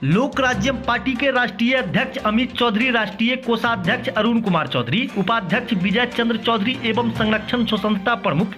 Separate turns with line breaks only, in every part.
लोक राज्यम पार्टी के राष्ट्रीय अध्यक्ष अमित चौधरी, राष्ट्रीय कोषाध्यक्ष अरुण कुमार चौधरी, उपाध्यक्ष विजय चंद्र चौधरी एवं संरक्षण स्वतंत्रता प्रमुख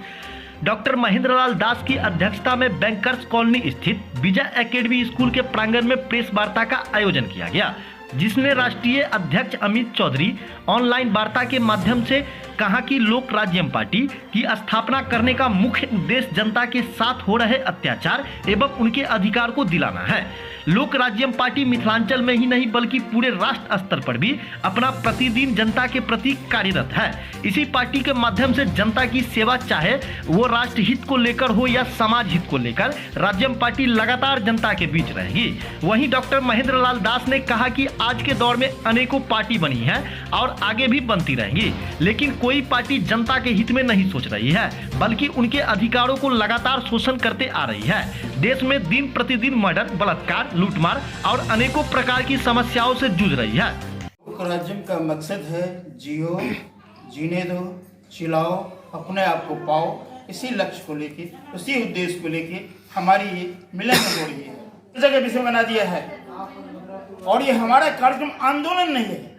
डॉक्टर महेंद्र लाल दास की अध्यक्षता में बैंकर्स कॉलोनी स्थित विजय एकेडमी स्कूल के प्रांगण में प्रेस वार्ता का आयोजन किया गया, जिसमें राष्ट्रीय अध्यक्ष अमित चौधरी ऑनलाइन वार्ता के माध्यम से कहा कि लोक राज्यम पार्टी की स्थापना करने का मुख्य उद्देश्य जनता के साथ हो रहे अत्याचार एवं उनके अधिकार को दिलाना है। लोक राज्यम पार्टी मिथिलांचल में ही नहीं बल्कि पूरे राष्ट्र स्तर पर भी अपना प्रतिदिन जनता के प्रति कार्यरत है। इसी पार्टी के माध्यम से जनता की सेवा, चाहे वो राष्ट्र हित को लेकर हो या समाज हित को लेकर, राज्यम पार्टी लगातार जनता के बीच रहेगी। वहीं डॉक्टर महेंद्र लाल दास ने कहा कि आज के दौर में अनेकों पार्टी बनी है और आगे भी बनती रहेंगी, लेकिन कोई पार्टी जनता के हित में नहीं सोच रही है, बल्कि उनके अधिकारों को लगातार शोषण करते आ रही है। देश में दिन प्रतिदिन मर्डर, बलात्कार, लूटमार और अनेकों प्रकार की समस्याओं से जूझ रही है।
राज्यम का मकसद है जियो, जीने दो, चिल्लाओ, अपने आप को पाओ। इसी लक्ष्य को लेके, उसी उद्देश्य को लेके हमारी ये मिलन हो रही है, जगह विषय बना दिया है। और ये हमारा कार्यक्रम आंदोलन नहीं है,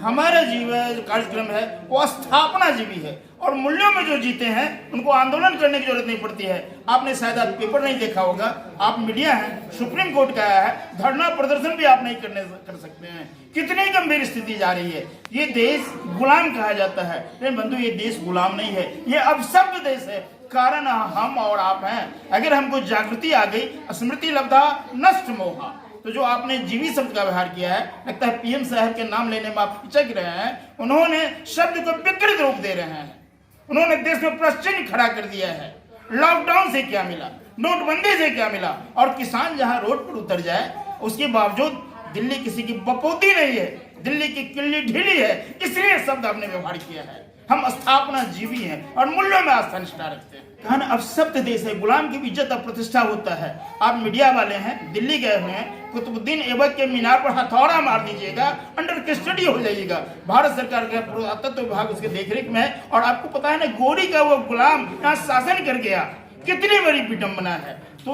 हमारा जीवन कार्यक्रम है वो स्थापना जीवी है। और मूल्यों में जो जीते हैं उनको आंदोलन करने की जरूरत नहीं पड़ती है। आपने शायद आप पेपर नहीं देखा होगा, आप मीडिया हैं, सुप्रीम कोर्ट का आया है, धरना प्रदर्शन भी आप नहीं कर सकते हैं। कितनी गंभीर स्थिति जा रही है। ये देश गुलाम कहा जाता है, लेकिन बंधु ये देश गुलाम नहीं है, ये अभिशप्त देश है। कारण हम और आप हैं। अगर हमको जागृति आ गई, स्मृति लब्धा नष्ट मोहा, तो जो आपने जीवी शब्द का व्यवहार किया है, लगता है पीएम साहब के नाम लेने में आप हिचक रहे हैं। उन्होंने शब्द को विकृत रूप दे रहे हैं। उन्होंने देश में प्रश्न खड़ा कर दिया है। लॉकडाउन से क्या मिला, नोटबंदी से क्या मिला, और किसान जहां रोड पर उतर जाए उसके बावजूद दिल्ली किसी की बपोती नहीं है, दिल्ली की किल्ली ढीली है, इसलिए शब्द आपने व्यवहार किया है। हम स्थापना जीवी हैं और मूल्यों में आस्था निष्ठा रखते हैं। कहना अब सप्त देश है, गुलाम की इज्जत और प्रतिष्ठा होता है। आप मीडिया वाले हैं, दिल्ली गए हुए हैं, कुतुबुद्दीन ऐबक के मीनार पर हथौड़ा मार दीजिएगा, अंडर कस्टडी हो जाइएगा। भारत सरकार का पुरातत्व विभाग उसके देखरेख में है। और आपको पता है ना, गोरी का वो गुलाम यहाँ शासन कर गया, कितनी बड़ी विडंबना है। तो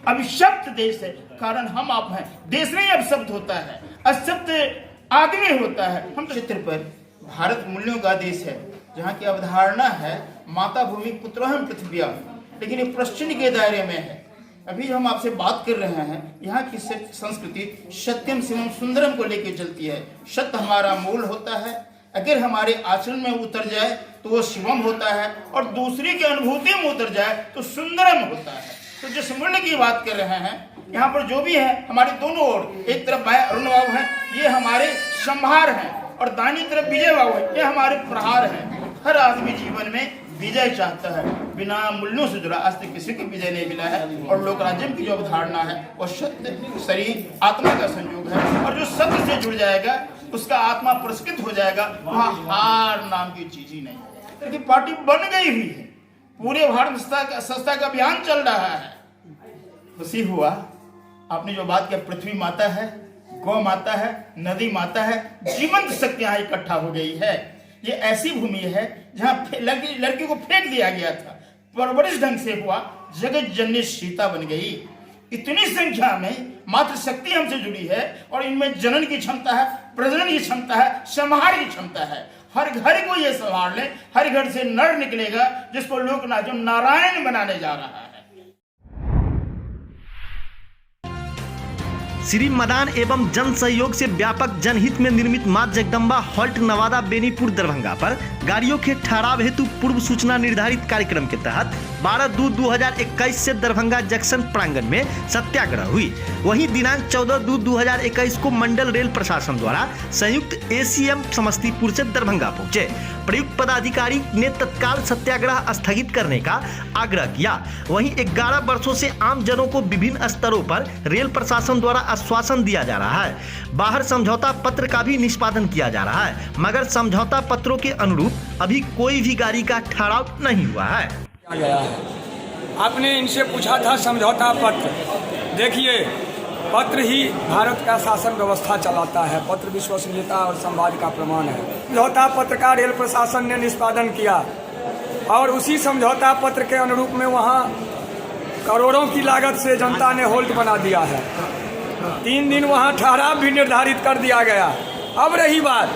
अभिशप्त देश है, कारण हम आप हैं। देश नहीं अभिशप्त होता है, अशप्त आदमी होता है। हम क्षेत्र पर भारत मूल्यों का देश है, जहाँ की अवधारणा है माता भूमि पुत्रोहम पृथ्व्या, लेकिन ये प्रश्न के दायरे में है। अभी हम आपसे बात कर रहे हैं, यहाँ की संस्कृति सत्यम शिवम सुंदरम को लेकर चलती है। सत्य हमारा मूल होता है, अगर हमारे आचरण में उतर जाए तो वो शिवम होता है, और दूसरे की अनुभूति में उतर जाए तो सुंदरम होता है। तो जिस मूल्य की बात कर रहे हैं, यहाँ पर जो भी है, हमारे दोनों ओर, एक तरफ भाई अरुण बाबू है, ये हमारे संभार हैं, और दाहिनी तरफ विजय बाबू है, ये हमारे प्रहार हैं। हर आदमी जीवन में विजय चाहता है, बिना मूल्यों से जुड़ा आज तक किसी को विजय नहीं मिला है। और लोक राज्यम की जो अवधारणा है वो सत्य, शरीर, आत्मा का संयोग है, और जो सत्य से जुड़ जाएगा उसका आत्मा पुरस्कृत हो जाएगा। वहाँ हार नाम की चीज ही नहीं है। लेकिन पार्टी बन गई हुई है, पूरे भारत संस्था का अभियान चल रहा है। खुशी हुआ आपने जो बात किया, पृथ्वी माता है, गौ माता है, नदी माता है, जीवंत शक्ति यहाँ इकट्ठा हो गई है। ये ऐसी भूमि है जहाँ लड़की को फेंक दिया गया था, परवरिश ढंग से हुआ, जगत जननी सीता बन गई। इतनी संख्या में मात्र शक्ति हमसे जुड़ी है, और इनमें जनन की क्षमता है, प्रजनन की क्षमता है, संहार की क्षमता है। हर घर को ये संभाल ले, हर घर से नर निकलेगा जिसको लोक नारायण बनाने जा रहा है।
श्री मदान एवं जन सहयोग से व्यापक जनहित में निर्मित मां जगदम्बा हॉल्ट नवादा बेनीपुर दरभंगा पर गाड़ियों के ठहराव हेतु पूर्व सूचना निर्धारित कार्यक्रम के तहत 12/2/2021 से दरभंगा जंक्शन प्रांगण में सत्याग्रह हुई। वहीं दिनांक 14/2/2021 को मंडल रेल प्रशासन द्वारा संयुक्त एसीएम समस्तीपुर से दरभंगा पहुंचे। प्रयुक्त पदाधिकारी ने तत्काल सत्याग्रह स्थगित करने का आग्रह किया। वहीं 11 वर्षों से आम जनों को विभिन्न स्तरों पर रेल प्रशासन द्वारा आश्वासन दिया जा रहा है। बाहर समझौता पत्र का भी निष्पादन किया जा रहा है, मगर समझौता पत्रों के अनुरूप अभी कोई भी गाड़ी का ठहराव नहीं हुआ है।
आपने इनसे पूछा था समझौता पत्र, देखिए पत्र ही भारत का शासन व्यवस्था चलाता है। पत्र विश्वसनीयता और संवाद का प्रमाण है। समझौता पत्र का रेल प्रशासन ने निष्पादन किया, और उसी समझौता पत्र के अनुरूप में वहाँ करोड़ों की लागत से जनता ने होल्ट बना दिया है। 3 दिन वहाँ ठहराव भी निर्धारित कर दिया गया। अब रही बात,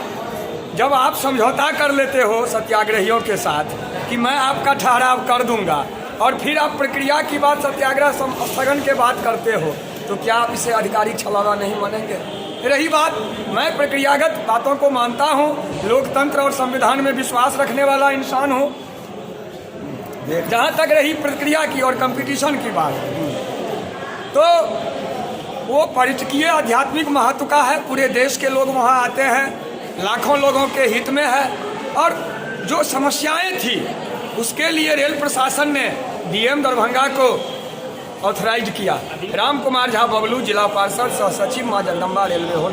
जब आप समझौता कर लेते हो सत्याग्रहियों के साथ कि मैं आपका ठहराव कर दूंगा और फिर आप प्रक्रिया की बात सत्याग्रह स्थगन के बात करते हो, तो क्या आप इसे अधिकारी छलावा नहीं मानेंगे? रही बात, मैं प्रक्रियागत बातों को मानता हूँ, लोकतंत्र और संविधान में विश्वास रखने वाला इंसान हूँ। जहाँ तक रही प्रक्रिया की और कंपटीशन की बात, तो वो पर्यटकीय आध्यात्मिक महत्व का है। पूरे देश के लोग वहाँ आते हैं, लाखों लोगों के हित में है। और जो समस्याएं थी उसके लिए रेल प्रशासन ने डीएम दरभंगा को ऑथराइज किया। राम कुमार झा बबलू, जिला पार्षद, सह सचिव, मां जगदम्बा रेलवे होल।